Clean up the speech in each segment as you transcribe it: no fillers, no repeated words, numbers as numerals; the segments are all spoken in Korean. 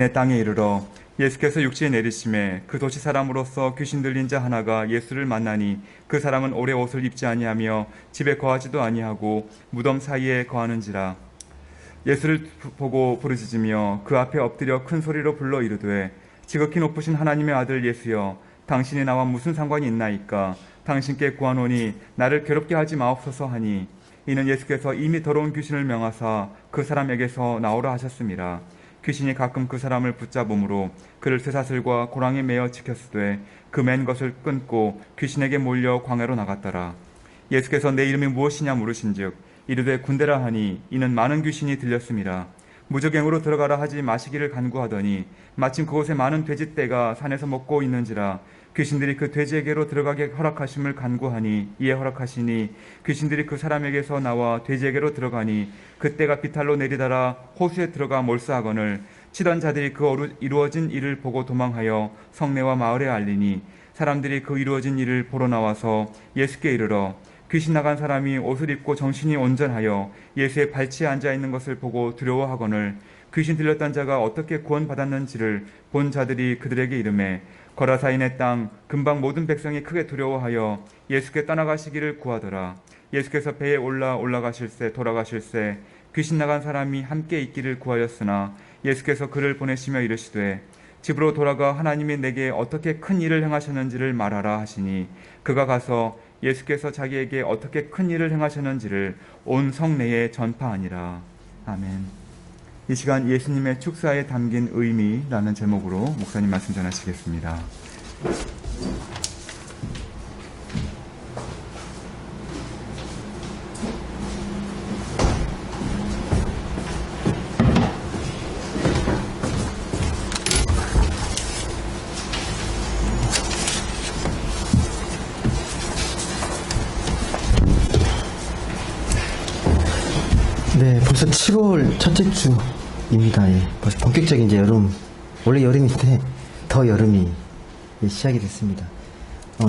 내 땅에 이르러 예수께서 육지에 내리심에 그 도시 사람으로서 귀신 들린 자 하나가 예수를 만나니 그 사람은 오래 옷을 입지 아니하며 집에 거하지도 아니하고 무덤 사이에 거하는지라. 예수를 보고 부르짖으며 그 앞에 엎드려 큰 소리로 불러 이르되 지극히 높으신 하나님의 아들 예수여, 당신이 나와 무슨 상관이 있나이까? 당신께 구하노니 나를 괴롭게 하지 마옵소서 하니, 이는 예수께서 이미 더러운 귀신을 명하사 그 사람에게서 나오라 하셨습니다. 귀신이 가끔 그 사람을 붙잡음으로 그를 쇠사슬과 고랑에 매어 지켰으되 그 맨 것을 끊고 귀신에게 몰려 광야로 나갔더라. 예수께서 내 이름이 무엇이냐 물으신즉 이르되 군대라 하니, 이는 많은 귀신이 들렸습니다. 무저갱으로 들어가라 하지 마시기를 간구하더니 마침 그곳에 많은 돼지떼가 산에서 먹고 있는지라. 귀신들이 그 돼지에게로 들어가게 허락하심을 간구하니 이에 허락하시니 귀신들이 그 사람에게서 나와 돼지에게로 들어가니 그 떼가 비탈로 내리달아 호수에 들어가 몰수하거늘 치던 자들이 그 이루어진 일을 보고 도망하여 성내와 마을에 알리니, 사람들이 그 이루어진 일을 보러 나와서 예수께 이르러 귀신 나간 사람이 옷을 입고 정신이 온전하여 예수의 발치에 앉아 있는 것을 보고 두려워하거늘 귀신 들렸던 자가 어떻게 구원받았는지를 본 자들이 그들에게 이르매, 거라사인의 땅 근방 모든 백성이 크게 두려워하여 예수께 떠나가시기를 구하더라. 예수께서 배에 올라가실새 돌아가실새 귀신 나간 사람이 함께 있기를 구하였으나 예수께서 그를 보내시며 이르시되 집으로 돌아가 하나님이 내게 어떻게 큰 일을 행하셨는지를 말하라 하시니, 그가 가서 예수께서 자기에게 어떻게 큰 일을 행하셨는지를 온 성내에 전파하니라. 아멘. 이 시간 예수님의 축사에 담긴 의미라는 제목으로 목사님 말씀 전하시겠습니다. 네, 벌써 7월 첫째 주입니다. 예, 벌써 본격적인 이제 여름, 원래 여름인데 더 여름이 시작이 됐습니다.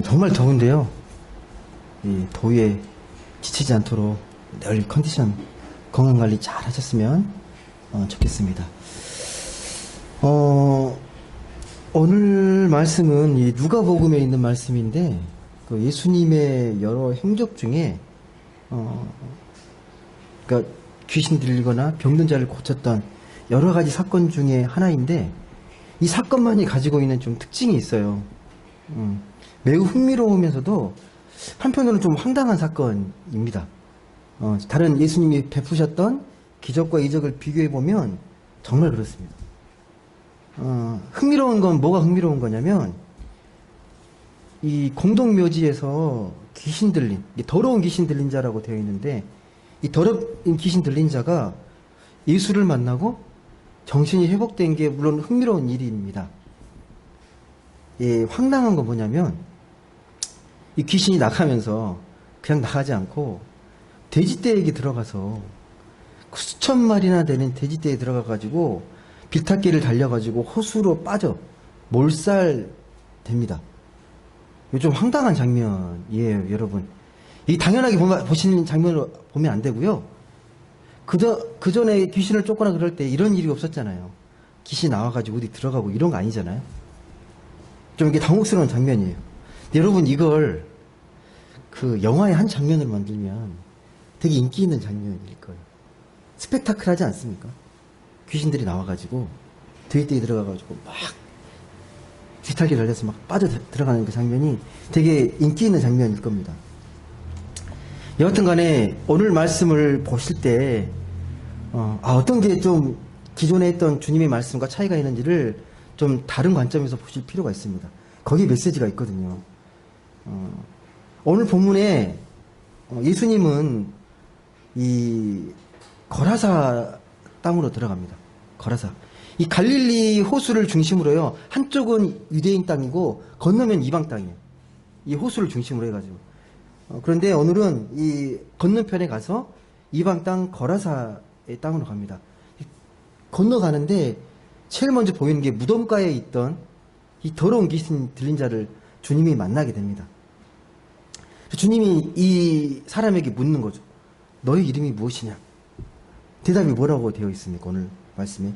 정말 더운데요. 이 더위에 지치지 않도록 늘 컨디션 건강 관리 잘 하셨으면 좋겠습니다. 오늘 말씀은 이 누가복음에 있는 말씀인데, 그 예수님의 여러 행적 중에 그러니까 귀신 들리거나 병든 자를 고쳤던 여러 가지 사건 중에 하나인데, 이 사건만이 가지고 있는 좀 특징이 있어요. 매우 흥미로우면서도 한편으로는 좀 황당한 사건입니다. 다른 예수님이 베푸셨던 기적과 이적을 비교해보면 정말 그렇습니다. 흥미로운 건 뭐가 흥미로운 거냐면, 이 공동묘지에서 귀신 들린, 더러운 귀신 들린 자라고 되어 있는데, 이 더러운 귀신 들린 자가 예수를 만나고 정신이 회복된 게 물론 흥미로운 일입니다. 예, 황당한 건 뭐냐면, 이 귀신이 나가면서 그냥 나가지 않고 돼지떼에게 들어가서 수천 마리나 되는 돼지떼에 들어가가지고 비탈길을 달려가지고 호수로 빠져 몰살됩니다. 이거 좀 황당한 장면이에요, 여러분. 이 당연하게 보시는 장면으로 보면 안 되고요. 그 전에 귀신을 쫓거나 그럴 때 이런 일이 없었잖아요. 귀신 나와가지고 어디 들어가고 이런 거 아니잖아요. 좀 이게 당혹스러운 장면이에요. 여러분, 이걸 그 영화의 한 장면으로 만들면 되게 인기 있는 장면일 거예요. 스펙타클하지 않습니까? 귀신들이 나와가지고 돼지떼에 들어가가지고 막 비탈길 달려서 막 빠져 들어가는 그 장면이 되게 인기 있는 장면일 겁니다. 여하튼 간에 오늘 말씀을 보실 때 어떤 게 좀 기존에 했던 주님의 말씀과 차이가 있는지를 좀 다른 관점에서 보실 필요가 있습니다. 거기에 메시지가 있거든요. 오늘 본문에 예수님은 이 거라사 땅으로 들어갑니다. 거라사. 이 갈릴리 호수를 중심으로요. 한쪽은 유대인 땅이고 건너면 이방 땅이에요. 이 호수를 중심으로 해가지고. 그런데 오늘은 이 건너편에 가서 이방 땅 거라사의 땅으로 갑니다. 건너가는데 제일 먼저 보이는 게 무덤가에 있던 이 더러운 귀신 들린 자를 주님이 만나게 됩니다. 주님이 이 사람에게 묻는 거죠. 너의 이름이 무엇이냐? 대답이 뭐라고 되어 있습니까? 오늘 말씀에.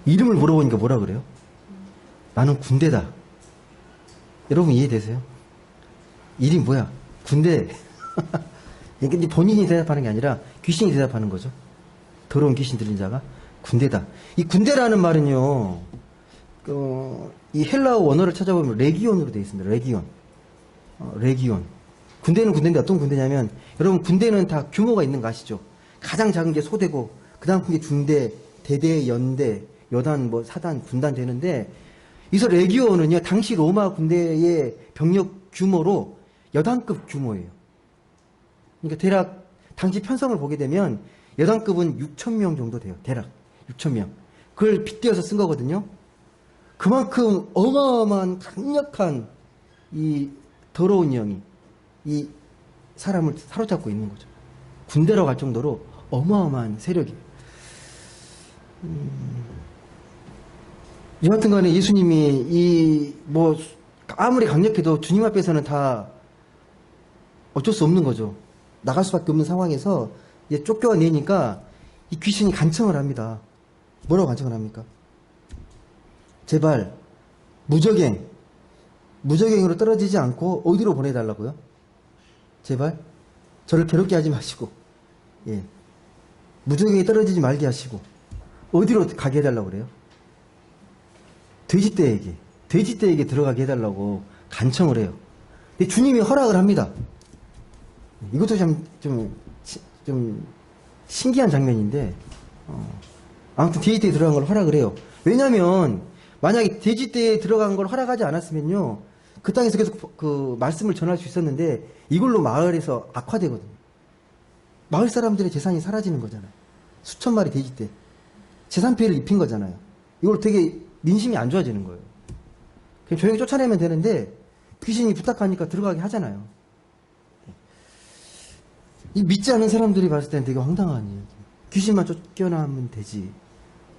이름을 물어보니까 뭐라 그래요? 나는 군대다. 여러분 이해되세요? 이름이 뭐야? 군대. 이게 본인이 대답하는 게 아니라 귀신이 대답하는 거죠. 더러운 귀신 들린 자가 군대다. 이 군대라는 말은요, 이 헬라어 원어를 찾아보면 레기온으로 되어 있습니다. 레기온. 레기온. 군대는 군대인데 어떤 군대냐면, 여러분 군대는 다 규모가 있는 거 아시죠? 가장 작은 게 소대고, 그 다음 큰 게 중대, 대대, 연대, 여단, 뭐 사단, 군단 되는데, 이서 레기온은요, 당시 로마 군대의 병력 규모로 여단급 규모예요. 그러니까 대략 당시 편성을 보게 되면 여단급은 6,000명 정도 돼요. 대략 6,000명. 그걸 빗대어서 쓴 거거든요. 그만큼 어마어마한 강력한 이 더러운 영이 이 사람을 사로잡고 있는 거죠. 군대로 갈 정도로 어마어마한 세력이에요. 여하튼 간에 예수님이 아무리 강력해도 주님 앞에서는 다 어쩔 수 없는 거죠. 나갈 수밖에 없는 상황에서 이제 쫓겨내니까 이 귀신이 간청을 합니다. 뭐라고 간청을 합니까? 제발 무적행으로 떨어지지 않고 어디로 보내달라고요? 제발 저를 괴롭게 하지 마시고, 예, 무적행에 떨어지지 말게 하시고 어디로 가게 해달라고 그래요? 돼지떼에게 들어가게 해달라고 간청을 해요. 근데 주님이 허락을 합니다. 이것도 좀 신기한 장면인데, 아무튼 돼지떼에 들어간 걸 허락을 해요. 왜냐면 만약에 돼지떼에 들어간 걸 허락하지 않았으면요, 그 땅에서 계속 그 말씀을 전할 수 있었는데 이걸로 마을에서 악화되거든요. 마을 사람들의 재산이 사라지는 거잖아요. 수천 마리 돼지떼 재산 피해를 입힌 거잖아요. 이걸 되게 민심이 안 좋아지는 거예요. 그냥 조용히 쫓아내면 되는데 귀신이 부탁하니까 들어가게 하잖아요. 이 믿지 않는 사람들이 봤을 때는 되게 황당한 이야기. 귀신만 쫓겨나면 되지.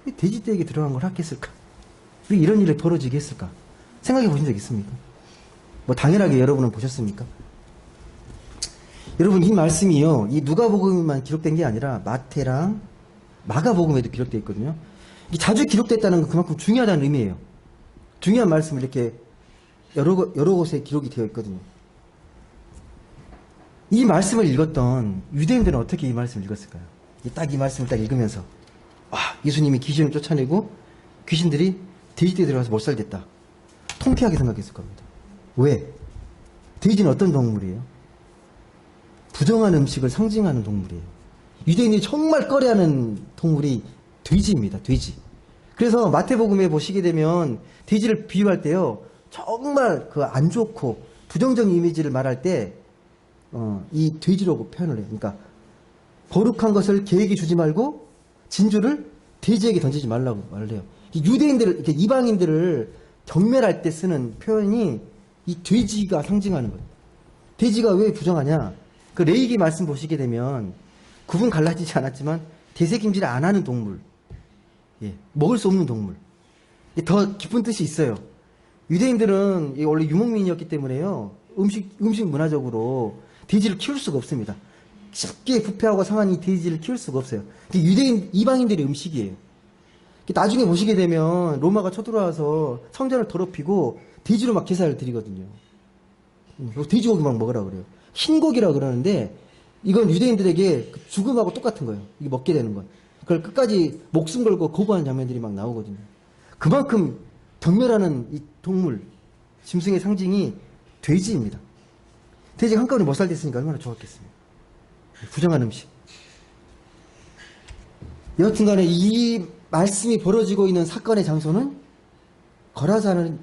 왜 돼지떼에게 들어간 걸 하겠을까? 왜 이런 일이 벌어지게 했을까? 생각해 보신 적 있습니까? 뭐 당연하게 여러분은 보셨습니까? 여러분 이 말씀이요, 이 누가복음에만 기록된 게 아니라 마태랑 마가복음에도 기록되어 있거든요. 자주 기록됐다는 건 그만큼 중요하다는 의미예요. 중요한 말씀을 이렇게 여러 곳에 기록이 되어 있거든요. 이 말씀을 읽었던 유대인들은 어떻게 이 말씀을 읽었을까요? 딱 이 말씀을 딱 읽으면서, 예수님이 귀신을 쫓아내고 귀신들이 돼지떼에 들어가서 못 살겠다. 통쾌하게 생각했을 겁니다. 왜? 돼지는 어떤 동물이에요? 부정한 음식을 상징하는 동물이에요. 유대인이 정말 꺼려하는 동물이 돼지입니다. 돼지. 그래서 마태복음에 보시게 되면 돼지를 비유할 때요, 정말 그 안 좋고 부정적인 이미지를 말할 때 이 돼지라고 표현을 해요. 그러니까 거룩한 것을 개에게 주지 말고 진주를 돼지에게 던지지 말라고 말을 해요. 유대인들을, 이렇게 이방인들을 경멸할 때 쓰는 표현이 이 돼지가 상징하는 거예요. 돼지가 왜 부정하냐? 그 레위기 말씀 보시게 되면 구분 갈라지지 않았지만 되새김질을 안 하는 동물, 예, 먹을 수 없는 동물. 더 깊은 뜻이 있어요. 유대인들은 원래 유목민이었기 때문에요, 음식 문화적으로 돼지를 키울 수가 없습니다. 쉽게 부패하고 상한 이 돼지를 키울 수가 없어요. 유대인, 이방인들의 음식이에요. 나중에 보시게 되면 로마가 쳐들어와서 성전을 더럽히고 돼지로 막 제사를 드리거든요. 돼지고기 막 먹으라 그래요. 흰고기라 그러는데 이건 유대인들에게 죽음하고 똑같은 거예요. 이게 먹게 되는 건. 그걸 끝까지 목숨 걸고 거부하는 장면들이 막 나오거든요. 그만큼 경멸하는 이 동물, 짐승의 상징이 돼지입니다. 돼지가 한꺼번에 못 살게 했으니까 얼마나 좋았겠습니까? 부정한 음식. 여하튼간에 이 말씀이 벌어지고 있는 사건의 장소는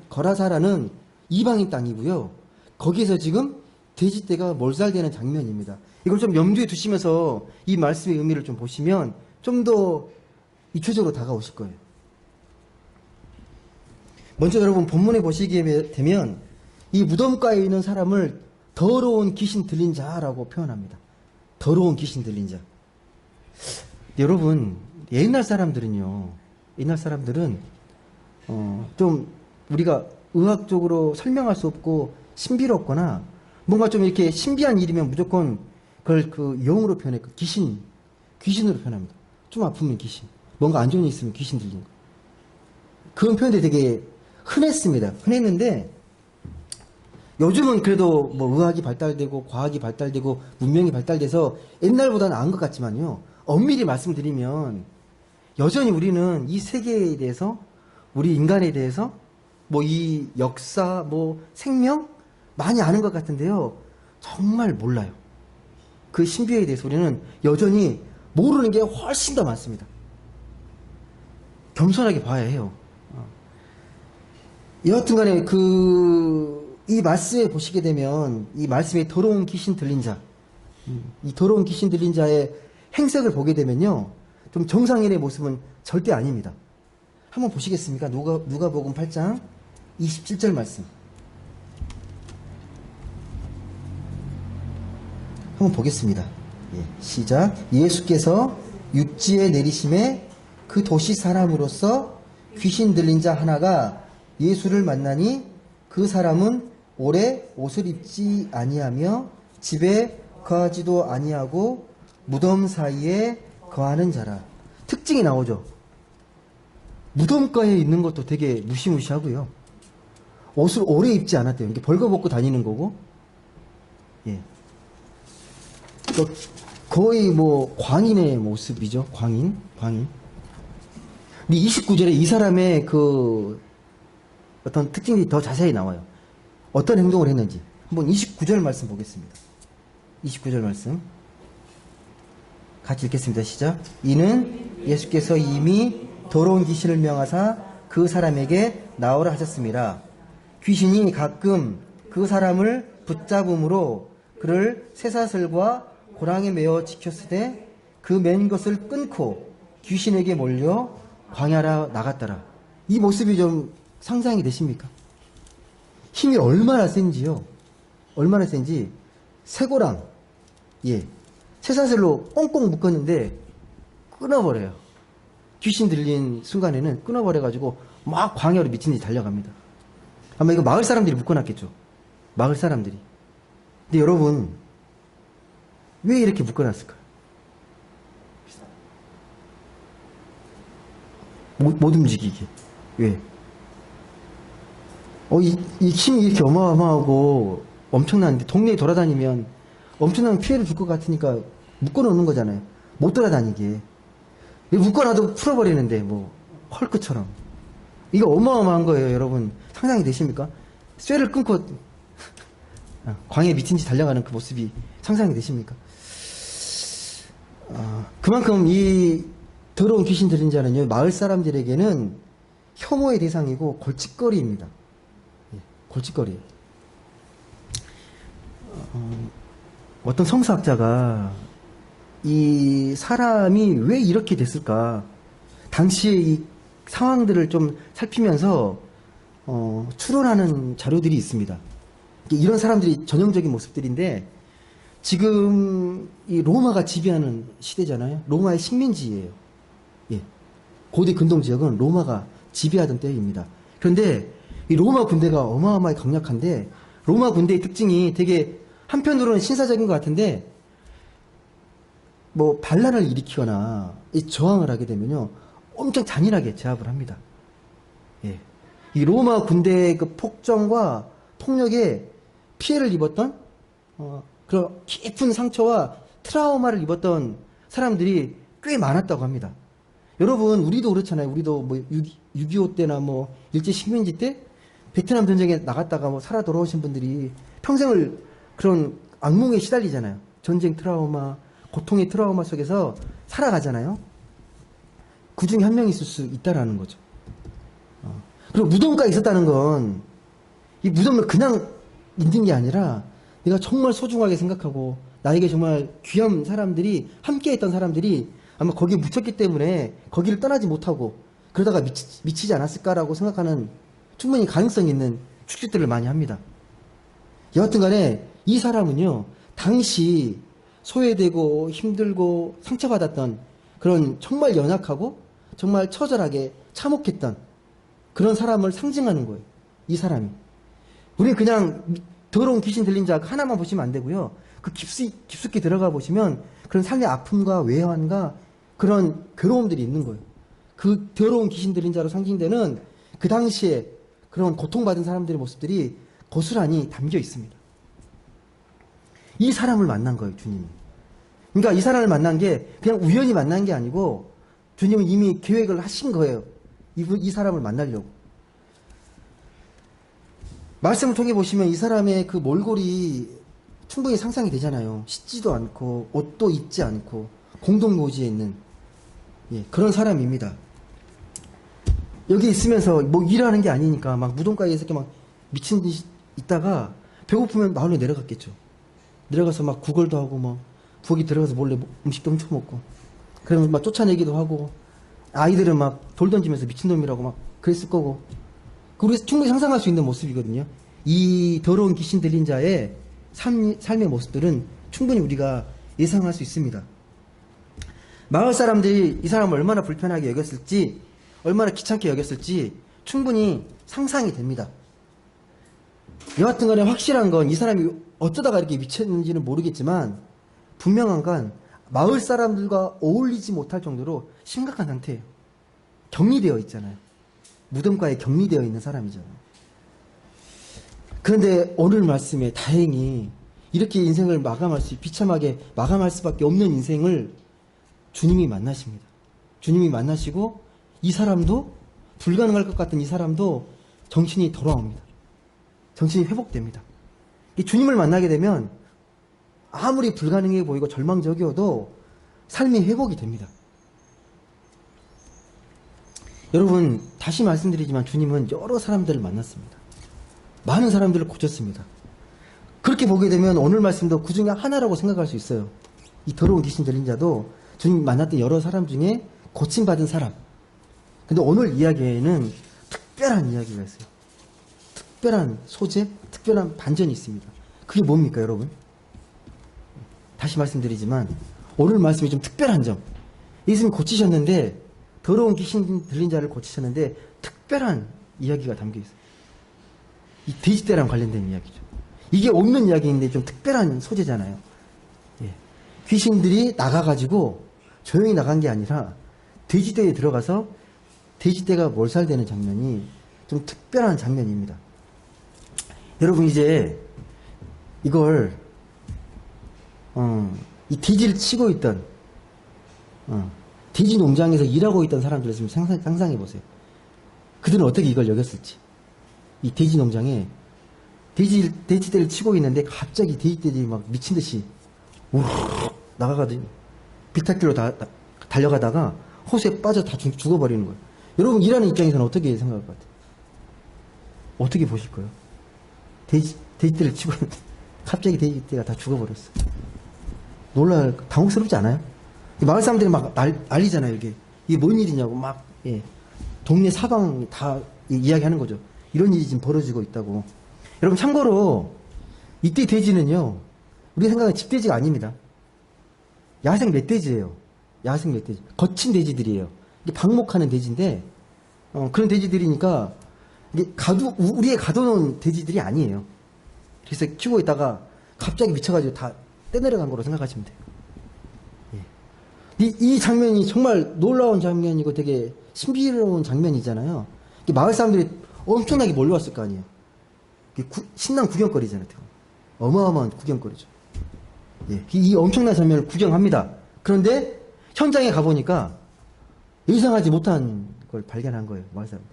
거라사라는 이방인 땅이고요. 거기에서 지금 돼지떼가 몰살되는 장면입니다. 이걸 좀 염두에 두시면서 이 말씀의 의미를 좀 보시면 좀 더 입체적으로 다가오실 거예요. 먼저 여러분 본문에 보시게 되면 이 무덤가에 있는 사람을 더러운 귀신 들린 자라고 표현합니다. 더러운 귀신 들린 자. 여러분, 옛날 사람들은 좀 우리가 의학적으로 설명할 수 없고 신비롭거나 뭔가 좀 이렇게 신비한 일이면 무조건 그걸 그 영으로 표현해. 그 귀신으로 표현합니다. 좀 아프면 귀신, 뭔가 안 좋은 일 있으면 귀신 들린 거. 그런 표현들이 되게 흔했습니다. 흔했는데 요즘은 그래도 뭐 의학이 발달되고 과학이 발달되고 문명이 발달돼서 옛날보다는 나은 것 같지만요. 엄밀히 말씀드리면 여전히 우리는 이 세계에 대해서 우리 인간에 대해서 뭐 이 역사 뭐 생명 많이 아는 것 같은데요. 정말 몰라요. 그 신비에 대해서 우리는 여전히 모르는 게 훨씬 더 많습니다. 겸손하게 봐야 해요. 여하튼간에 이 말씀에 보시게 되면 이 말씀에 더러운 귀신 들린 자, 이 더러운 귀신 들린 자의 행색을 보게 되면요, 좀 정상인의 모습은 절대 아닙니다. 한번 보시겠습니까? 누가복음 8장 27절 말씀. 한번 보겠습니다. 예, 시작. 예수께서 육지에 내리심에 그 도시 사람으로서 귀신 들린 자 하나가 예수를 만나니 그 사람은 오래 옷을 입지 아니하며 집에 거하지도 아니하고 무덤 사이에 거하는 자라. 특징이 나오죠. 무덤가에 있는 것도 되게 무시무시하고요. 옷을 오래 입지 않았대요. 이렇게 벌거벗고 다니는 거고. 예. 거의 뭐 광인의 모습이죠. 광인. 근데 29절에 이 사람의 그 어떤 특징이 더 자세히 나와요. 어떤 행동을 했는지. 한번 29절 말씀 보겠습니다. 29절 말씀. 같이 읽겠습니다. 시작. 이는 예수께서 이미 더러운 귀신을 명하사 그 사람에게 나오라 하셨습니다. 귀신이 가끔 그 사람을 붙잡음으로 그를 쇠사슬과 고랑에 매어 지켰으되 그 맨 것을 끊고 귀신에게 몰려 광야로 나갔더라. 이 모습이 좀 상상이 되십니까? 힘이 얼마나 센지요. 얼마나 센지 쇠고랑, 예, 쇠사슬로 꽁꽁 묶었는데 끊어버려요. 귀신 들린 순간에는 끊어버려가지고 막 광야로 미친 듯이 달려갑니다. 아마 이거 마을 사람들이 묶어놨겠죠. 마을 사람들이. 근데 여러분, 왜 이렇게 묶어놨을까요? 못 움직이게. 왜? 이 힘이 이렇게 어마어마하고 엄청난데 동네에 돌아다니면 엄청난 피해를 줄 것 같으니까 묶어놓는 거잖아요. 못 돌아다니게. 묶어놔도 풀어버리는데 뭐 헐크처럼. 이거 어마어마한 거예요, 여러분. 상상이 되십니까? 쇠를 끊고 광야에 미친 듯이 달려가는 그 모습이 상상이 되십니까? 그만큼 이 더러운 귀신 들린 자는요, 마을 사람들에게는 혐오의 대상이고 골칫거리입니다. 예, 골칫거리예요. 어떤 성서학자가 이 사람이 왜 이렇게 됐을까? 당시의 이 상황들을 좀 살피면서 추론하는 자료들이 있습니다. 이런 사람들이 전형적인 모습들인데 지금 이 로마가 지배하는 시대잖아요. 로마의 식민지예요. 예. 고대 근동 지역은 로마가 지배하던 때입니다. 그런데 이 로마 군대가 어마어마하게 강력한데 로마 군대의 특징이 되게 한편으로는 신사적인 것 같은데 뭐 반란을 일으키거나 이 저항을 하게 되면요 엄청 잔인하게 제압을 합니다. 예. 이 로마 군대의 그 폭정과 폭력에 피해를 입었던 그런 깊은 상처와 트라우마를 입었던 사람들이 꽤 많았다고 합니다. 여러분, 우리도 그렇잖아요. 우리도 뭐 6.25 때나 뭐 일제식민지 때 베트남 전쟁에 나갔다가 뭐 살아 돌아오신 분들이 평생을 그런 악몽에 시달리잖아요. 전쟁 트라우마, 고통의 트라우마 속에서 살아가잖아요. 그 중에 한 명이 있을 수 있다라는 거죠. 그리고 무덤가에 있었다는 건 이 무덤을 그냥 있는 게 아니라 내가 정말 소중하게 생각하고 나에게 정말 귀한 사람들이 함께 했던 사람들이 아마 거기에 묻혔기 때문에 거기를 떠나지 못하고 그러다가 미치지 않았을까라고 생각하는 충분히 가능성이 있는 추측들을 많이 합니다. 여하튼 간에 이 사람은요 당시 소외되고 힘들고 상처받았던 그런 정말 연약하고 정말 처절하게 참혹했던 그런 사람을 상징하는 거예요. 이 사람이. 우리는 그냥 더러운 귀신 들린 자 하나만 보시면 안 되고요. 그 깊숙이 들어가 보시면 그런 삶의 아픔과 외환과 그런 괴로움들이 있는 거예요. 그 더러운 귀신 들린 자로 상징되는 그 당시에 그런 고통받은 사람들의 모습들이 고스란히 담겨 있습니다. 이 사람을 만난 거예요, 주님이. 그러니까 이 사람을 만난 게 그냥 우연히 만난 게 아니고 주님은 이미 계획을 하신 거예요. 이 사람을 만나려고. 말씀을 통해 보시면 이 사람의 그 몰골이 충분히 상상이 되잖아요. 씻지도 않고 옷도 입지 않고 공동묘지에 있는 그런 사람입니다. 여기 있으면서 뭐 일하는 게 아니니까 막 무덤가에서 이렇게 막 미친 듯이 있다가 배고프면 마을로 내려갔겠죠. 내려가서 막 구걸도 하고 막 부엌에 들어가서 몰래 음식도 훔쳐먹고 그러면 막 쫓아내기도 하고 아이들은 막 돌 던지면서 미친놈이라고 막 그랬을 거고 우리가 충분히 상상할 수 있는 모습이거든요. 이 더러운 귀신 들린 자의 삶의 모습들은 충분히 우리가 예상할 수 있습니다. 마을 사람들이 이 사람을 얼마나 불편하게 여겼을지 얼마나 귀찮게 여겼을지 충분히 상상이 됩니다. 여하튼 간에 확실한 건 이 사람이 어쩌다가 이렇게 미쳤는지는 모르겠지만 분명한 건 마을 사람들과 어울리지 못할 정도로 심각한 상태예요. 격리되어 있잖아요. 무덤가에 격리되어 있는 사람이잖아요. 그런데 오늘 말씀에 다행히 이렇게 인생을 비참하게 마감할 수밖에 없는 인생을 주님이 만나십니다. 주님이 만나시고 이 사람도 불가능할 것 같은 이 사람도 정신이 돌아옵니다. 정신이 회복됩니다. 이 주님을 만나게 되면 아무리 불가능해 보이고 절망적이어도 삶이 회복이 됩니다. 여러분 다시 말씀드리지만 주님은 여러 사람들을 만났습니다. 많은 사람들을 고쳤습니다. 그렇게 보게 되면 오늘 말씀도 그 중에 하나라고 생각할 수 있어요. 이 더러운 귀신 들린 자도 주님 만났던 여러 사람 중에 고침받은 사람. 근데 오늘 이야기에는 특별한 이야기가 있어요. 특별한 소재, 특별한 반전이 있습니다. 그게 뭡니까 여러분? 다시 말씀드리지만 오늘 말씀이 좀 특별한 점. 예수님 고치셨는데 더러운 귀신 들린 자를 고치셨는데 특별한 이야기가 담겨 있어요. 이 돼지떼랑 관련된 이야기죠. 이게 없는 이야기인데 좀 특별한 소재잖아요. 귀신들이 나가가지고 조용히 나간 게 아니라 돼지떼에 들어가서 돼지떼가 몰살되는 장면이 좀 특별한 장면입니다. 여러분 이제 이걸 이 돼지를 치고 있던 돼지 농장에서 일하고 있던 사람들을 좀 상상해 보세요. 그들은 어떻게 이걸 여겼을지. 이 돼지 농장에 돼지떼를 치고 있는데 갑자기 돼지떼들이 막 미친 듯이 우르르 나가거든요. 비탈길로 달려가다가 호수에 빠져 다 죽어버리는 거예요. 여러분 일하는 입장에서는 어떻게 생각할 것 같아요? 어떻게 보실 거예요? 돼지떼를 치고 있는데 갑자기 돼지떼가 다 죽어버렸어요. 당혹스럽지 않아요? 마을 사람들이 막 난리잖아요. 이게 뭔 일이냐고 막 동네 사방 다 이야기하는 거죠. 이런 일이 지금 벌어지고 있다고. 여러분 참고로 이때 돼지는요 우리 생각은 집돼지가 아닙니다. 야생 멧돼지예요. 야생 멧돼지. 거친 돼지들이에요. 이게 방목하는 돼지인데 그런 돼지들이니까 이게 우리의 가둬놓은 돼지들이 아니에요. 그래서 키우고 있다가 갑자기 미쳐가지고 다 떼내려간 거로 생각하시면 돼요. 이 장면이 정말 놀라운 장면이고 되게 신비로운 장면이잖아요. 마을 사람들이 엄청나게 몰려왔을 거 아니에요. 신난 구경거리잖아요. 어마어마한 구경거리죠. 이 엄청난 장면을 구경합니다. 그런데 현장에 가보니까 예상하지 못한 걸 발견한 거예요. 마을 사람들.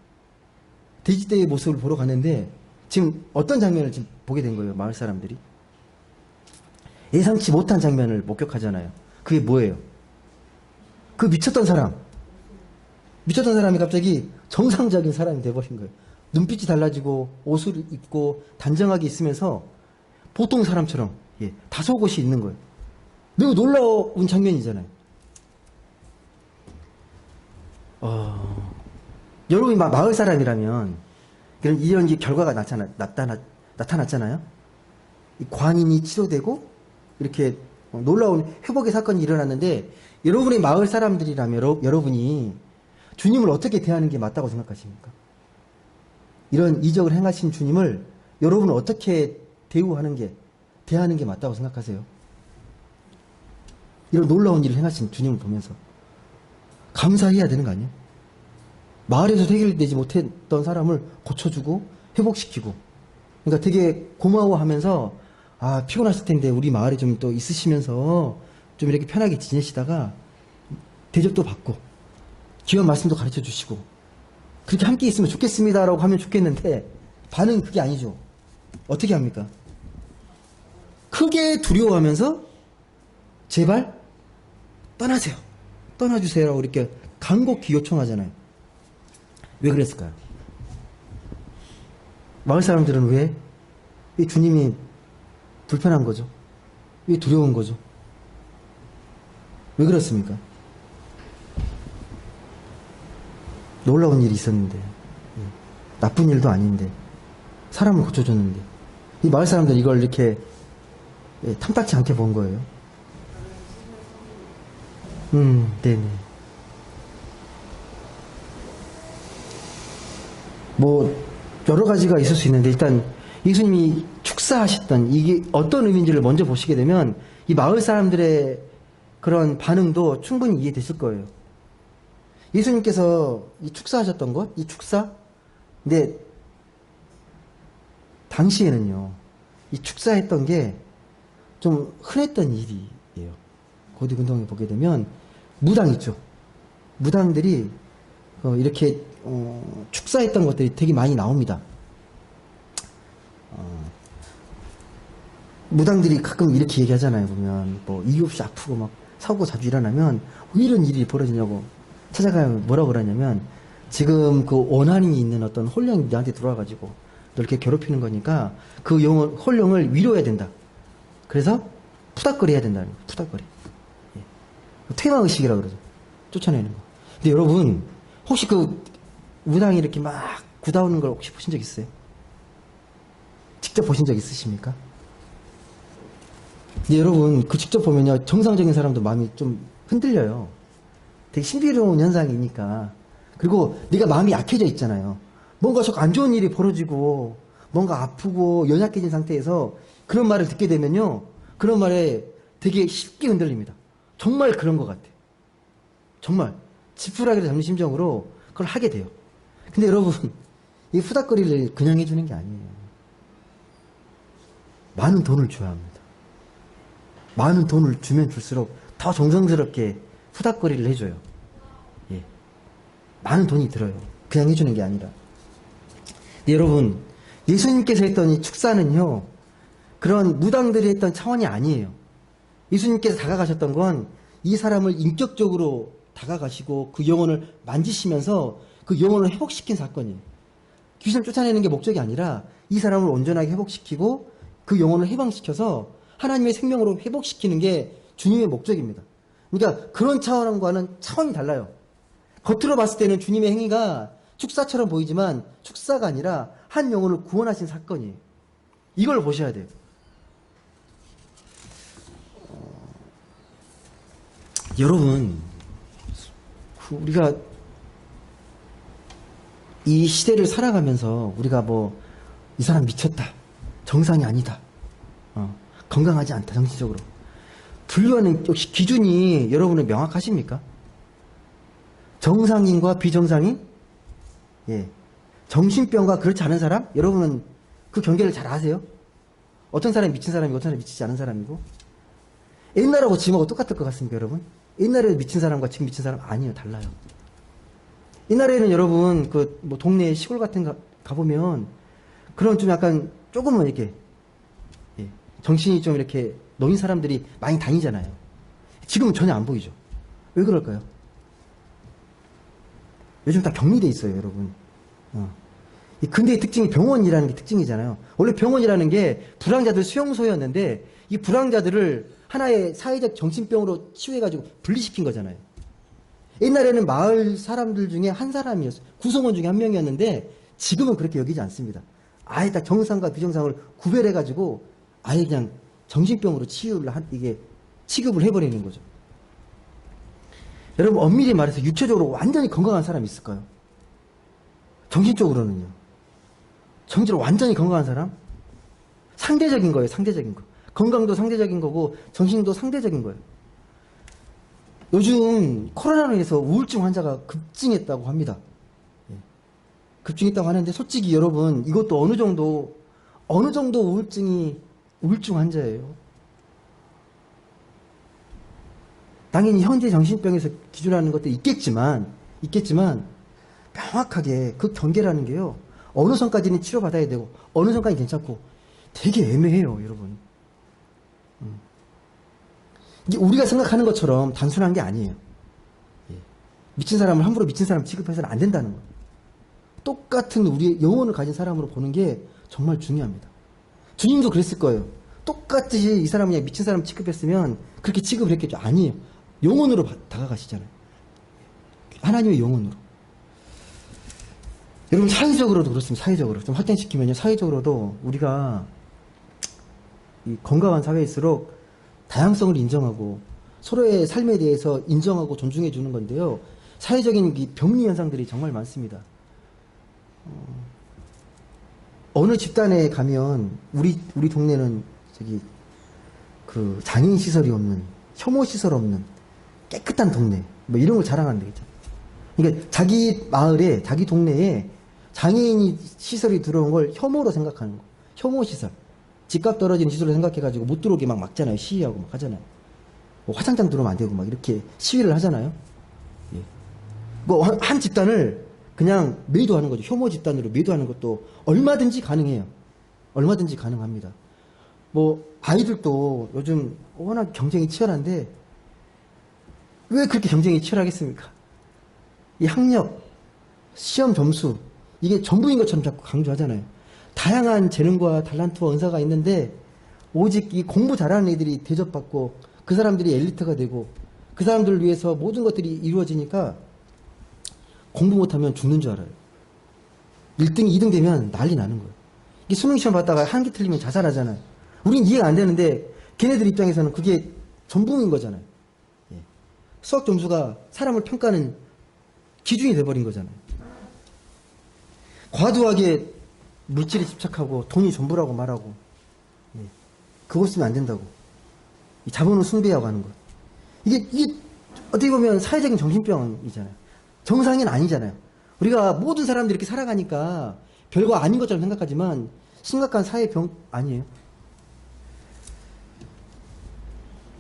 돼지떼의 모습을 보러 갔는데 지금 어떤 장면을 지금 보게 된 거예요. 마을 사람들이. 예상치 못한 장면을 목격하잖아요. 그게 뭐예요? 그 미쳤던 사람이 갑자기 정상적인 사람이 돼버린 거예요. 눈빛이 달라지고 옷을 입고 단정하게 있으면서 보통 사람처럼 다소곳이 있는 거예요. 매우 놀라운 장면이잖아요. 여러분이 마을 사람이라면 이런 결과가 나타났잖아요. 관인이 치료되고 이렇게 놀라운 회복의 사건이 일어났는데 여러분의 마을 사람들이라면 여러분이 주님을 어떻게 대하는 게 맞다고 생각하십니까? 이런 이적을 행하신 주님을 여러분은 어떻게 대하는 게 맞다고 생각하세요? 이런 놀라운 일을 행하신 주님을 보면서 감사해야 되는 거 아니에요? 마을에서 해결되지 못했던 사람을 고쳐주고 회복시키고, 그러니까 되게 고마워하면서 아 피곤하실 텐데 우리 마을에 좀 또 있으시면서 좀 이렇게 편하게 지내시다가 대접도 받고 귀한 말씀도 가르쳐 주시고 그렇게 함께 있으면 좋겠습니다라고 하면 좋겠는데 반응 그게 아니죠. 어떻게 합니까? 크게 두려워하면서 제발 떠나세요. 떠나주세요라고 이렇게 간곡히 요청하잖아요. 왜 그랬을까요? 마을 사람들은 왜 주님이 불편한 거죠? 왜 두려운 거죠? 왜 그렇습니까? 놀라운 일이 있었는데, 나쁜 일도 아닌데, 사람을 고쳐줬는데, 이 마을 사람들 이걸 이렇게 탐탁치 않게 본 거예요. 네네. 뭐, 여러 가지가 있을 수 있는데, 일단, 예수님이 축사하셨던 이게 어떤 의미인지를 먼저 보시게 되면, 이 마을 사람들의 그런 반응도 충분히 이해되실 거예요. 예수님께서 이 축사하셨던 것, 이 축사, 근데, 당시에는요, 이 축사했던 게 좀 흔했던 일이에요. 고디근동에 보게 되면, 무당 있죠. 무당들이 이렇게 축사했던 것들이 되게 많이 나옵니다. 무당들이 가끔 이렇게 얘기하잖아요. 보면 뭐 이유 없이 아프고 막 사고 자주 일어나면 왜 이런 일이 벌어지냐고 찾아가면 뭐라고 그러냐면 지금 그 원한이 있는 어떤 홀령이 나한테 들어와가지고 너 이렇게 괴롭히는 거니까 그 홀령을 위로해야 된다. 그래서 푸닥거리 해야 된다는 거예요. 푸닥거리. 퇴마의식이라고 그러죠. 쫓아내는 거. 근데 여러분, 혹시 그 무당이 이렇게 막 구다우는 걸 혹시 보신 적 있어요? 직접 보신 적 있으십니까? 근데 여러분, 그 직접 보면요, 정상적인 사람도 마음이 좀 흔들려요. 되게 신비로운 현상이니까. 그리고 네가 마음이 약해져 있잖아요. 뭔가 자꾸 안 좋은 일이 벌어지고, 뭔가 아프고 연약해진 상태에서 그런 말을 듣게 되면요, 그런 말에 되게 쉽게 흔들립니다. 정말 그런 것 같아요. 정말 지푸라기를 잡는 심정으로 그걸 하게 돼요. 근데 여러분, 이 후닥거리를 그냥 해주는 게 아니에요. 많은 돈을 줘야 합니다. 많은 돈을 주면 줄수록 더 정성스럽게 후닥거리를 해줘요. 예. 많은 돈이 들어요. 그냥 해주는 게 아니라. 근데 여러분, 예수님께서 했던 이 축사는요, 그런 무당들이 했던 차원이 아니에요. 예수님께서 다가가셨던 건 이 사람을 인격적으로 다가가시고 그 영혼을 만지시면서 그 영혼을 회복시킨 사건이에요. 귀신을 쫓아내는 게 목적이 아니라 이 사람을 온전하게 회복시키고 그 영혼을 해방시켜서 하나님의 생명으로 회복시키는 게 주님의 목적입니다. 그러니까 그런 차원과는 차원이 달라요. 겉으로 봤을 때는 주님의 행위가 축사처럼 보이지만 축사가 아니라 한 영혼을 구원하신 사건이에요. 이걸 보셔야 돼요. 여러분, 우리가 이 시대를 살아가면서 우리가 뭐 이 사람 미쳤다, 정상이 아니다, 건강하지 않다, 정신적으로 분류하는 역시 기준이 여러분은 명확하십니까? 정상인과 비정상인, 예, 정신병과 그렇지 않은 사람, 여러분은 그 경계를 잘 아세요? 어떤 사람이 미친 사람이고 어떤 사람이 미치지 않은 사람이고. 옛날하고 지금하고 똑같을 것 같습니까, 여러분? 옛날에 미친 사람과 지금 미친 사람 아니에요. 달라요. 옛날에는 여러분 그 뭐 동네 시골 같은 가보면 그런 좀 약간 조금은 이렇게 정신이 좀 이렇게 놓인 사람들이 많이 다니잖아요. 지금은 전혀 안 보이죠. 왜 그럴까요? 요즘 다 격리돼 있어요, 여러분. 이 근대의 특징이 병원이라는 게 특징이잖아요. 원래 병원이라는 게 불황자들 수용소였는데 이 불황자들을 하나의 사회적 정신병으로 치유해가지고 분리시킨 거잖아요. 옛날에는 마을 사람들 중에 한 사람이었어요. 구성원 중에 한 명이었는데 지금은 그렇게 여기지 않습니다. 아예 다 정상과 비정상을 구별해가지고 아예 그냥 정신병으로 이게 취급을 해버리는 거죠. 여러분, 엄밀히 말해서 육체적으로 완전히 건강한 사람이 있을까요? 정신적으로는요. 정신적으로 완전히 건강한 사람? 상대적인 거예요, 상대적인 거. 건강도 상대적인 거고 정신도 상대적인 거예요. 요즘 코로나로 인해서 우울증 환자가 급증했다고 합니다. 급증했다고 하는데 솔직히 여러분 이것도 어느 정도 우울증이 우울증 환자예요. 당연히 현재 정신병에서 기준하는 것도 있겠지만 명확하게 그 경계라는 게요. 어느 선까지는 치료받아야 되고 어느 선까지 괜찮고 되게 애매해요, 여러분. 이게 우리가 생각하는 것처럼 단순한 게 아니에요. 예. 미친 사람을 함부로 미친 사람 취급해서는 안 된다는 거예요. 똑같은 우리의 영혼을 가진 사람으로 보는 게 정말 중요합니다. 주님도 그랬을 거예요. 똑같이 이 사람을 그냥 미친 사람 취급했으면 그렇게 취급을 했겠죠. 아니에요. 영혼으로 다가가시잖아요. 하나님의 영혼으로. 여러분 사회적으로도 그렇습니다. 사회적으로 좀 확장시키면요. 사회적으로도 우리가 이 건강한 사회일수록 다양성을 인정하고 서로의 삶에 대해서 인정하고 존중해 주는 건데요. 사회적인 이 병리 현상들이 정말 많습니다. 어느 집단에 가면 우리 동네는 저기 그 장애인 시설이 없는, 혐오 시설 없는 깨끗한 동네 뭐 이런 걸 자랑하는 데겠죠. 그러니까 자기 마을에 자기 동네에 장애인이 시설이 들어온 걸 혐오로 생각하는 거. 혐오 시설. 집값 떨어지는 시설로 생각해가지고 못 들어오게 막 막잖아요. 시위하고 막 하잖아요. 뭐 화장장 들어오면 안 되고 막 이렇게 시위를 하잖아요. 예. 뭐 한 집단을 그냥 매도하는 거죠. 혐오 집단으로 매도하는 것도 얼마든지 가능해요. 얼마든지 가능합니다. 뭐 아이들도 요즘 워낙 경쟁이 치열한데 왜 그렇게 경쟁이 치열하겠습니까? 이 학력, 시험 점수 이게 전부인 것처럼 자꾸 강조하잖아요. 다양한 재능과 탤런트와 은사가 있는데 오직 이 공부 잘하는 애들이 대접받고 그 사람들이 엘리트가 되고 그 사람들을 위해서 모든 것들이 이루어지니까 공부 못하면 죽는 줄 알아요. 1등, 2등 되면 난리 나는 거예요. 이게 수능 시험 봤다가 한 개 틀리면 자살하잖아요. 우린 이해가 안 되는데 걔네들 입장에서는 그게 전부인 거잖아요. 예. 수학 점수가 사람을 평가하는 기준이 돼버린 거잖아요. 과도하게 물질에 집착하고 돈이 전부라고 말하고 예. 그거 쓰면 안 된다고. 이 자본을 숭배하고 하는 것. 이게 어떻게 보면 사회적인 정신병이잖아요. 정상인 아니잖아요. 우리가 모든 사람들이 이렇게 살아가니까 별거 아닌 것처럼 생각하지만 심각한 사회병 아니에요.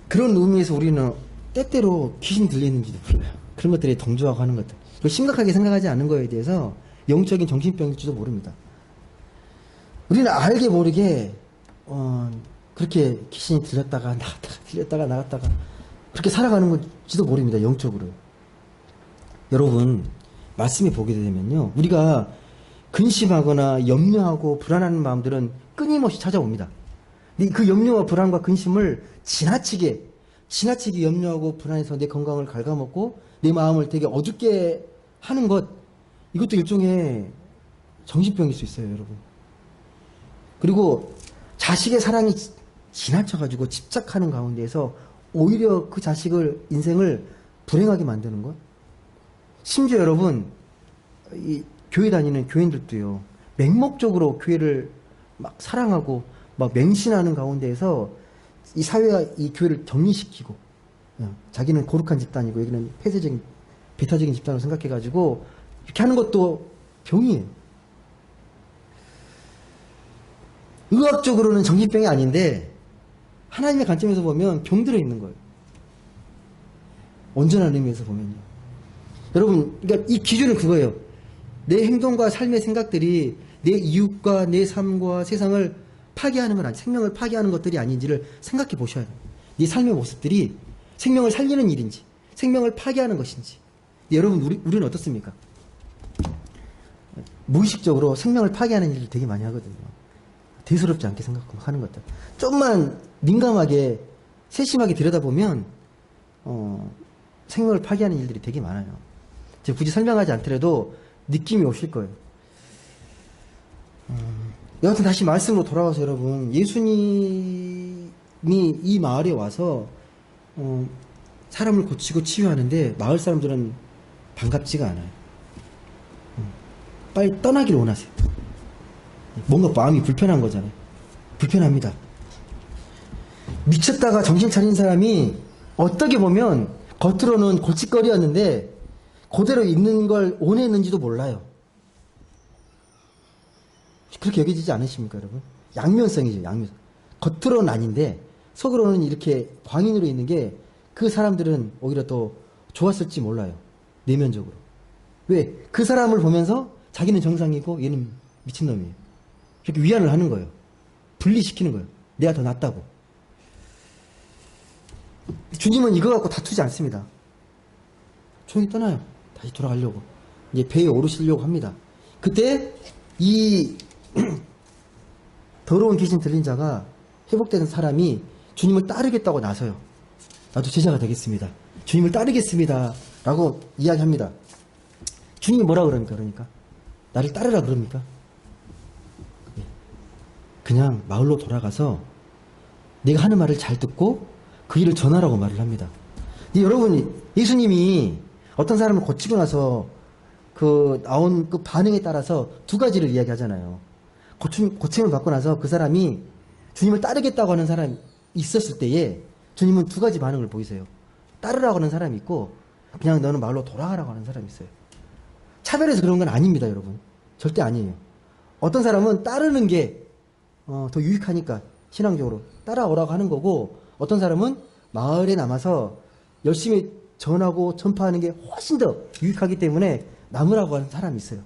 그런 의미에서 우리는 때때로 귀신 들리는지도 몰라요. 그런 것들에 동조하고 하는 것들. 그걸 심각하게 생각하지 않은 거에 대해서 영적인 정신병일지도 모릅니다. 우리는 알게 모르게 그렇게 귀신이 들렸다가 나갔다가 그렇게 살아가는 건지도 모릅니다. 영적으로. 여러분 말씀에 보게 되면요. 우리가 근심하거나 염려하고 불안한 마음들은 끊임없이 찾아옵니다. 근데 그 염려와 불안과 근심을 지나치게 염려하고 불안해서 내 건강을 갉아먹고 내 마음을 되게 어둡게 하는 것 이것도 일종의 정신병일 수 있어요, 여러분. 그리고 자식의 사랑이 지나쳐가지고 집착하는 가운데에서 오히려 그 자식을 인생을 불행하게 만드는 것. 심지어 여러분 이 교회 다니는 교인들도요. 맹목적으로 교회를 막 사랑하고 막 맹신하는 가운데에서 이 사회가 이 교회를 격리시키고 자기는 거룩한 집단이고 여기는 폐쇄적인 배타적인 집단으로 생각해가지고 이렇게 하는 것도 병이에요. 의학적으로는 정신병이 아닌데 하나님의 관점에서 보면 병들어 있는 거예요. 온전한 의미에서 보면요. 여러분, 그러니까 이 기준은 그거예요. 내 행동과 삶의 생각들이 내 이웃과 내 삶과 세상을 파괴하는 건 아니, 생명을 파괴하는 것들이 아닌지를 생각해 보셔야 돼요. 네 삶의 모습들이 생명을 살리는 일인지, 생명을 파괴하는 것인지. 여러분, 우리는 어떻습니까? 무의식적으로 생명을 파괴하는 일을 되게 많이 하거든요. 대수롭지 않게 생각하는 것들. 좀만 민감하게, 세심하게 들여다보면, 생명을 파괴하는 일들이 되게 많아요. 제가 굳이 설명하지 않더라도 느낌이 오실 거예요. 여하튼 다시 말씀으로 돌아와서 여러분, 예수님이 이 마을에 와서 사람을 고치고 치유하는데 마을 사람들은 반갑지가 않아요. 빨리 떠나기를 원하세요. 뭔가 마음이 불편한 거잖아요. 불편합니다. 미쳤다가 정신 차린 사람이 어떻게 보면 겉으로는 골칫거리였는데 그대로 있는 걸 원했는지도 몰라요. 그렇게 여겨지지 않으십니까, 여러분? 양면성이죠, 양면성. 겉으로는 아닌데 속으로는 이렇게 광인으로 있는 게 그 사람들은 오히려 더 좋았을지 몰라요. 내면적으로. 왜? 그 사람을 보면서 자기는 정상이고 얘는 미친놈이에요. 이렇게 위안을 하는 거예요. 분리시키는 거예요. 내가 더 낫다고. 주님은 이거 갖고 다투지 않습니다. 조용히 떠나요. 다시 돌아가려고. 이제 배에 오르시려고 합니다. 그때 이 더러운 귀신 들린 자가 회복되는 사람이 주님을 따르겠다고 나서요. 나도 제자가 되겠습니다. 주님을 따르겠습니다. 라고 이야기합니다. 주님이 뭐라 그럽니까? 그러니까 나를 따르라 그럽니까? 그냥 마을로 돌아가서 내가 하는 말을 잘 듣고 그 일을 전하라고 말을 합니다. 여러분이 예수님이 어떤 사람을 고치고 나서 그 나온 그 반응에 따라서 두 가지를 이야기하잖아요. 고침을 받고 나서 그 사람이 주님을 따르겠다고 하는 사람이 있었을 때에 주님은 두 가지 반응을 보이세요. 따르라고 하는 사람이 있고 그냥 너는 마을로 돌아가라고 하는 사람이 있어요. 차별해서 그런 건 아닙니다, 여러분. 절대 아니에요. 어떤 사람은 따르는 게 더 유익하니까 신앙적으로 따라오라고 하는 거고, 어떤 사람은 마을에 남아서 열심히 전하고 전파하는 게 훨씬 더 유익하기 때문에 남으라고 하는 사람이 있어요.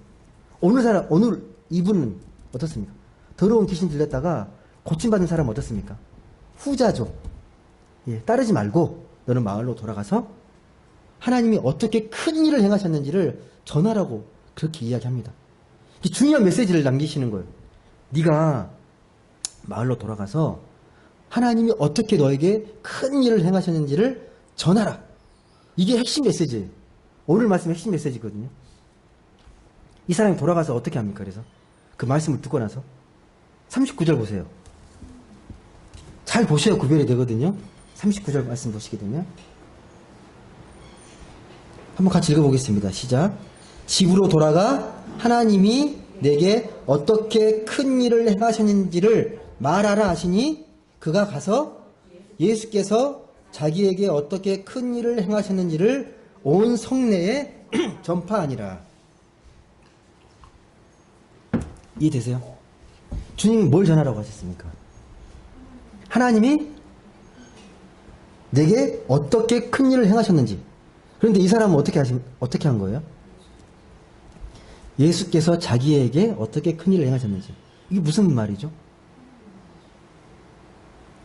오늘 이분은 어떻습니까? 더러운 귀신 들렸다가 고침받은 사람은 어떻습니까? 후자죠. 예, 따르지 말고 너는 마을로 돌아가서 하나님이 어떻게 큰 일을 행하셨는지를 전하라고 그렇게 이야기합니다. 중요한 메시지를 남기시는 거예요. 네가 마을로 돌아가서 하나님이 어떻게 너에게 큰 일을 행하셨는지를 전하라. 이게 핵심 메시지예요. 오늘 말씀의 핵심 메시지거든요. 이 사람이 돌아가서 어떻게 합니까? 그래서 그 말씀을 듣고 나서 39절 보세요. 잘 보셔야 구별이 되거든요. 39절 말씀 보시게 되면 한번 같이 읽어보겠습니다. 시작. 집으로 돌아가 하나님이 내게 어떻게 큰 일을 행하셨는지를 말하라 하시니 그가 가서 예수께서 자기에게 어떻게 큰 일을 행하셨는지를 온 성내에 전파하니라. 이해되세요? 주님이 뭘 전하라고 하셨습니까? 하나님이 내게 어떻게 큰 일을 행하셨는지. 그런데 이 사람은 어떻게 한 거예요? 예수께서 자기에게 어떻게 큰 일을 행하셨는지. 이게 무슨 말이죠?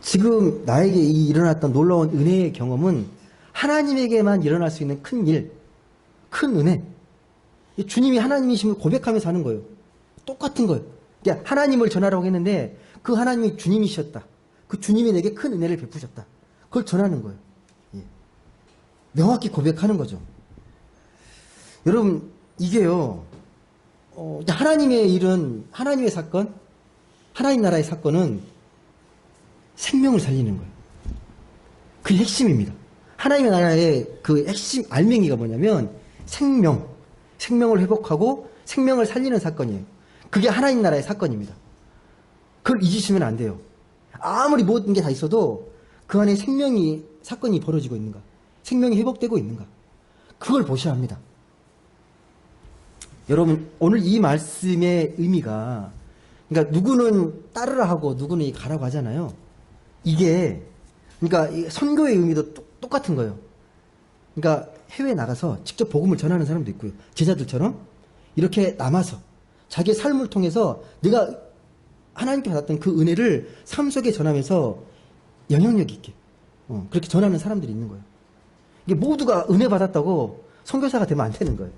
지금 나에게 이 일어났던 놀라운 은혜의 경험은 하나님에게만 일어날 수 있는 큰 일, 큰 은혜. 주님이 하나님이심을 고백하면서 하는 거예요. 똑같은 거예요. 그러니까 하나님을 전하라고 했는데 그 하나님이 주님이셨다. 그 주님이 내게 큰 은혜를 베푸셨다. 그걸 전하는 거예요. 예. 명확히 고백하는 거죠. 여러분, 이게요, 하나님의 일은, 하나님의 사건, 하나님 나라의 사건은 생명을 살리는 거예요. 그게 핵심입니다. 하나님의 나라의 그 핵심 알맹이가 뭐냐면 생명을 회복하고 생명을 살리는 사건이에요. 그게 하나님 나라의 사건입니다. 그걸 잊으시면 안 돼요. 아무리 모든 게 다 있어도 그 안에 사건이 벌어지고 있는가, 생명이 회복되고 있는가, 그걸 보셔야 합니다. 여러분, 오늘 이 말씀의 의미가, 그러니까 누구는 따르라 하고 누구는 가라고 하잖아요. 이게, 그러니까 이 선교의 의미도 똑같은 거예요. 그러니까 해외에 나가서 직접 복음을 전하는 사람도 있고요. 제자들처럼 이렇게 남아서 자기의 삶을 통해서 내가 하나님께 받았던 그 은혜를 삶 속에 전하면서 영향력 있게 그렇게 전하는 사람들이 있는 거예요. 이게 모두가 은혜 받았다고 선교사가 되면 안 되는 거예요.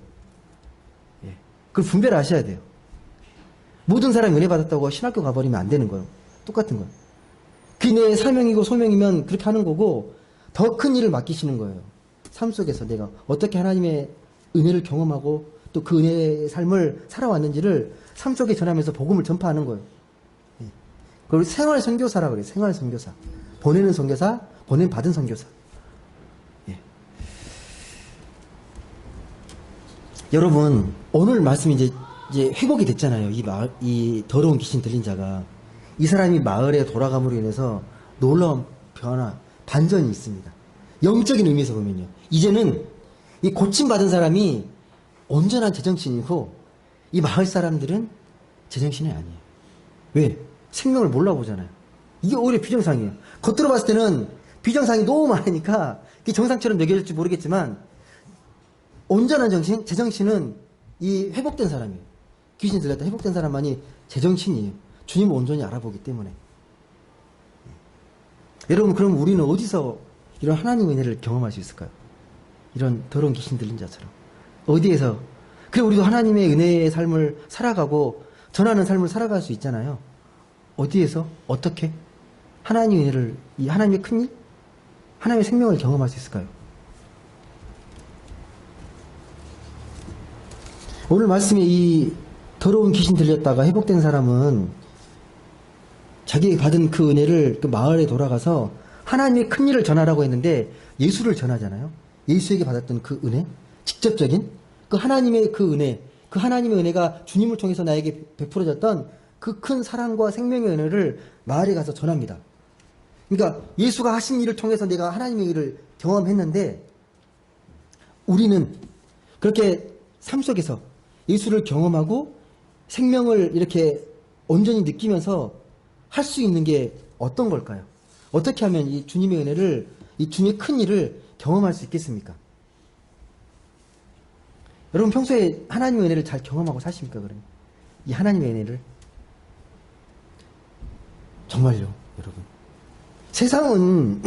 예. 그걸 분별을 하셔야 돼요. 모든 사람이 은혜 받았다고 신학교 가버리면 안 되는 거예요. 똑같은 거예요. 그게 내 사명이고 소명이면 그렇게 하는 거고 더 큰 일을 맡기시는 거예요. 삶 속에서 내가 어떻게 하나님의 은혜를 경험하고 또 그 은혜의 삶을 살아왔는지를 삶 속에 전하면서 복음을 전파하는 거예요. 예. 그걸 생활 선교사라고 그래요. 생활 선교사. 보내는 선교사, 받은 선교사. 예. 여러분, 오늘 말씀이 이제 회복이 됐잖아요. 이 더러운 귀신 들린 자가. 이 사람이 마을에 돌아감으로 인해서 놀라운 변화, 반전이 있습니다. 영적인 의미에서 보면요. 이제는 이 고침받은 사람이 온전한 제정신이고 이 마을 사람들은 제정신이 아니에요. 왜? 생명을 몰라보잖아요. 이게 오히려 비정상이에요. 겉으로 봤을 때는 비정상이 너무 많으니까 이게 정상처럼 여겨질지 모르겠지만 온전한 정신, 제정신은 이 회복된 사람이에요. 귀신 들렸다 회복된 사람만이 제정신이에요. 주님을 온전히 알아보기 때문에. 여러분, 그럼 우리는 어디서 이런 하나님의 은혜를 경험할 수 있을까요? 이런 더러운 귀신 들린 자처럼. 어디에서? 그래, 우리도 하나님의 은혜의 삶을 살아가고 전하는 삶을 살아갈 수 있잖아요. 어디에서? 어떻게? 하나님의 은혜를, 이 하나님의 큰 일? 하나님의 생명을 경험할 수 있을까요? 오늘 말씀에 이 더러운 귀신 들렸다가 회복된 사람은 자기에게 받은 그 은혜를 그 마을에 돌아가서 하나님의 큰 일을 전하라고 했는데 예수를 전하잖아요. 예수에게 받았던 그 은혜, 직접적인 그 하나님의 그 은혜, 그 하나님의 은혜가 주님을 통해서 나에게 베풀어졌던 그 큰 사랑과 생명의 은혜를 마을에 가서 전합니다. 그러니까 예수가 하신 일을 통해서 내가 하나님의 일을 경험했는데 우리는 그렇게 삶 속에서 예수를 경험하고 생명을 이렇게 온전히 느끼면서 할 수 있는 게 어떤 걸까요? 어떻게 하면 이 주님의 은혜를, 이 주님의 큰 일을 경험할 수 있겠습니까? 여러분 평소에 하나님의 은혜를 잘 경험하고 사십니까? 그러면 이 하나님의 은혜를 정말요, 여러분. 세상은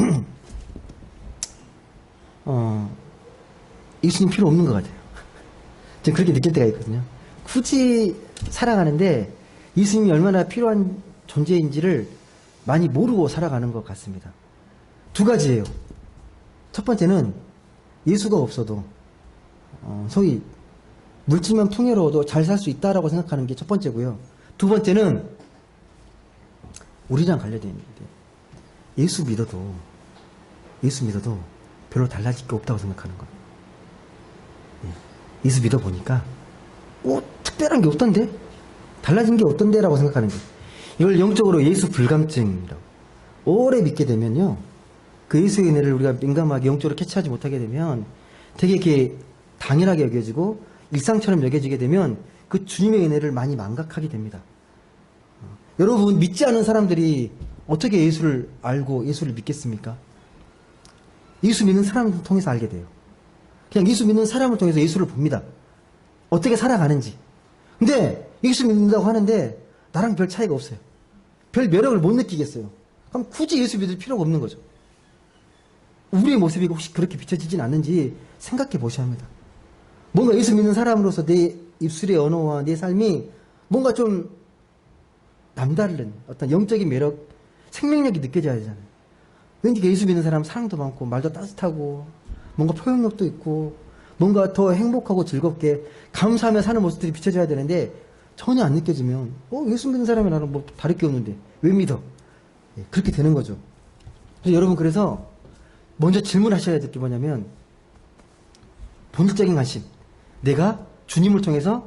예수님 필요 없는 것 같아요. 저는 그렇게 느낄 때가 있거든요. 굳이 살아가는데 예수님이 얼마나 필요한 존재인지를 많이 모르고 살아가는 것 같습니다. 두 가지예요. 첫 번째는 예수가 없어도 소위 물질만 풍요로워도 잘 살 수 있다라고 생각하는 게 첫 번째고요. 두 번째는 우리랑 관련되어 있는데 예수 믿어도 별로 달라질 게 없다고 생각하는 거예요. 예수 믿어보니까 특별한 게 없던데? 달라진 게 없던데? 라고 생각하는 거예요. 이걸 영적으로 예수 불감증이라고. 오래 믿게 되면요, 그 예수의 은혜를 우리가 민감하게 영적으로 캐치하지 못하게 되면 되게 이렇게 당연하게 여겨지고 일상처럼 여겨지게 되면 그 주님의 은혜를 많이 망각하게 됩니다. 여러분, 믿지 않은 사람들이 어떻게 예수를 알고 예수를 믿겠습니까? 예수 믿는 사람을 통해서 알게 돼요. 그냥 예수 믿는 사람을 통해서 예수를 봅니다. 어떻게 살아가는지. 근데 예수 믿는다고 하는데 나랑 별 차이가 없어요. 별 매력을 못 느끼겠어요. 그럼 굳이 예수 믿을 필요가 없는 거죠. 우리의 모습이 혹시 그렇게 비춰지진 않는지 생각해 보셔야 합니다. 뭔가 예수 믿는 사람으로서 내 입술의 언어와 내 삶이 뭔가 좀 남다른 어떤 영적인 매력, 생명력이 느껴져야 되잖아요. 왠지 예수 믿는 사람 사랑도 많고 말도 따뜻하고 뭔가 포용력도 있고 뭔가 더 행복하고 즐겁게 감사하며 사는 모습들이 비춰져야 되는데 전혀 안 느껴지면 예수 믿는 사람이 나랑 뭐 다를 게 없는데 왜 믿어? 그렇게 되는 거죠. 그래서 여러분, 그래서 먼저 질문하셔야 될 게 뭐냐면 본질적인 관심, 내가 주님을 통해서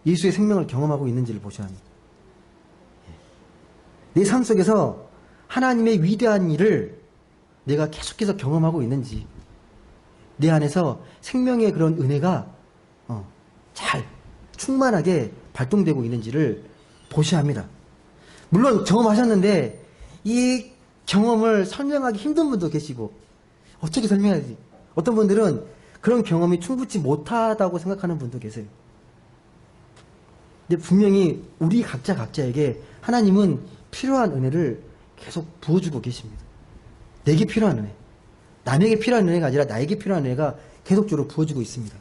예수의 생명을 경험하고 있는지를 보셔야 합니다. 내 삶 속에서 하나님의 위대한 일을 내가 계속해서 경험하고 있는지, 내 안에서 생명의 그런 은혜가 잘 충만하게 발동되고 있는지를 보셔야 합니다. 물론 경험하셨는데 이 경험을 설명하기 힘든 분도 계시고, 어떻게 설명해야지? 어떤 분들은 그런 경험이 충분치 못하다고 생각하는 분도 계세요. 근데 분명히 우리 각자에게 하나님은 필요한 은혜를 계속 부어주고 계십니다. 내게 필요한 은혜, 남에게 필요한 은혜가 아니라 나에게 필요한 은혜가 계속적으로 부어주고 있습니다.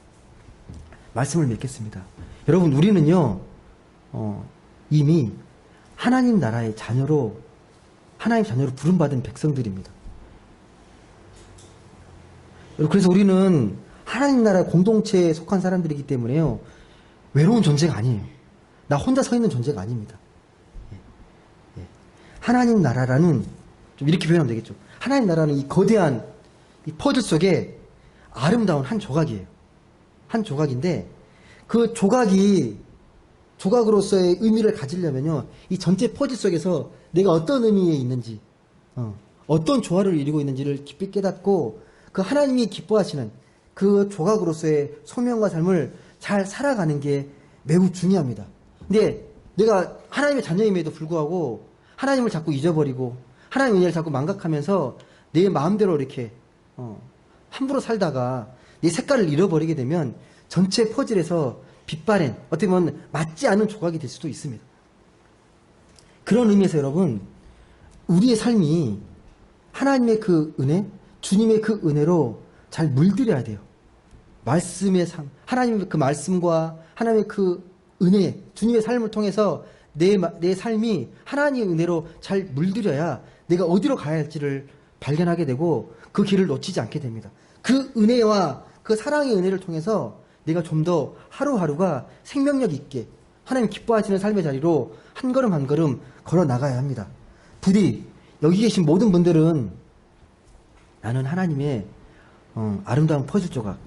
말씀을 맺겠습니다. 여러분, 우리는요 이미 하나님 나라의 자녀로, 하나님 자녀로 부름받은 백성들입니다. 그래서 우리는 하나님 나라 공동체에 속한 사람들이기 때문에요, 외로운 존재가 아니에요. 나 혼자 서 있는 존재가 아닙니다. 하나님 나라라는, 좀 이렇게 표현하면 되겠죠. 하나님 나라는 이 거대한 이 퍼즐 속에 아름다운 한 조각이에요. 한 조각인데 그 조각으로서의 의미를 가지려면요, 이 전체 퍼즐 속에서 내가 어떤 의미에 있는지, 어떤 조화를 이루고 있는지를 깊이 깨닫고 그 하나님이 기뻐하시는 그 조각으로서의 소명과 삶을 잘 살아가는 게 매우 중요합니다. 근데 내가 하나님의 자녀임에도 불구하고 하나님을 자꾸 잊어버리고 하나님의 은혜를 자꾸 망각하면서 내 마음대로 이렇게 함부로 살다가 내 색깔을 잃어버리게 되면 전체 퍼즐에서 빛바랜 어떻게 보면 맞지 않은 조각이 될 수도 있습니다. 그런 의미에서 여러분, 우리의 삶이 하나님의 그 은혜, 주님의 그 은혜로 잘 물들여야 돼요. 말씀의 삶, 하나님의 그 말씀과 하나님의 그 은혜, 주님의 삶을 통해서 내 삶이 하나님의 은혜로 잘 물들여야 내가 어디로 가야 할지를 발견하게 되고 그 길을 놓치지 않게 됩니다. 그 은혜와 그 사랑의 은혜를 통해서 내가 좀 더 하루하루가 생명력 있게 하나님 기뻐하시는 삶의 자리로 한 걸음 한 걸음 걸어 나가야 합니다. 부디 여기 계신 모든 분들은 나는 하나님의 아름다운 퍼즐 조각,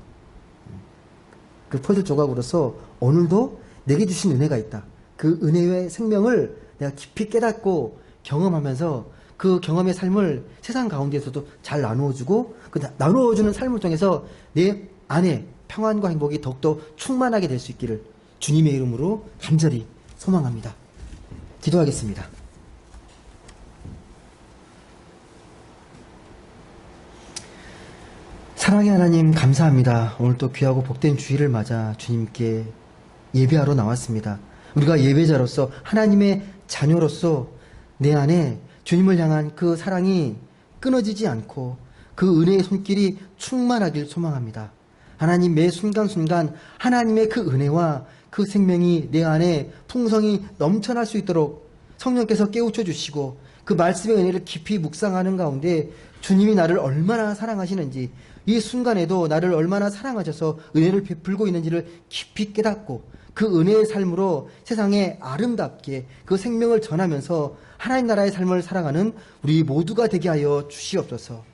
그 퍼즐 조각으로서 오늘도 내게 주신 은혜가 있다. 그 은혜의 생명을 내가 깊이 깨닫고 경험하면서 그 경험의 삶을 세상 가운데에서도 잘 나누어주고 그 나누어주는 삶을 통해서 내 안에 평안과 행복이 더욱더 충만하게 될 수 있기를 주님의 이름으로 간절히 소망합니다. 기도하겠습니다. 사랑의 하나님 감사합니다. 오늘 또 귀하고 복된 주일을 맞아 주님께 예배하러 나왔습니다. 우리가 예배자로서 하나님의 자녀로서 내 안에 주님을 향한 그 사랑이 끊어지지 않고 그 은혜의 손길이 충만하길 소망합니다. 하나님 매 순간순간 하나님의 그 은혜와 그 생명이 내 안에 풍성이 넘쳐날 수 있도록 성령께서 깨우쳐 주시고 그 말씀의 은혜를 깊이 묵상하는 가운데 주님이 나를 얼마나 사랑하시는지 이 순간에도 나를 얼마나 사랑하셔서 은혜를 베풀고 있는지를 깊이 깨닫고 그 은혜의 삶으로 세상에 아름답게 그 생명을 전하면서 하나님 나라의 삶을 살아가는 우리 모두가 되게 하여 주시옵소서.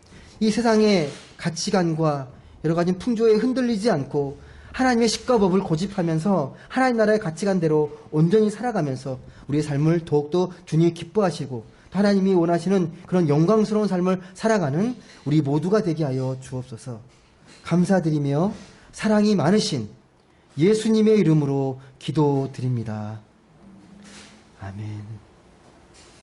이 세상의 가치관과 여러 가지 풍조에 흔들리지 않고 하나님의 십과 법을 고집하면서 하나님 나라의 가치관대로 온전히 살아가면서 우리의 삶을 더욱더 주님이 기뻐하시고 하나님이 원하시는 그런 영광스러운 삶을 살아가는 우리 모두가 되게 하여 주옵소서. 감사드리며 사랑이 많으신 예수님의 이름으로 기도드립니다. 아멘.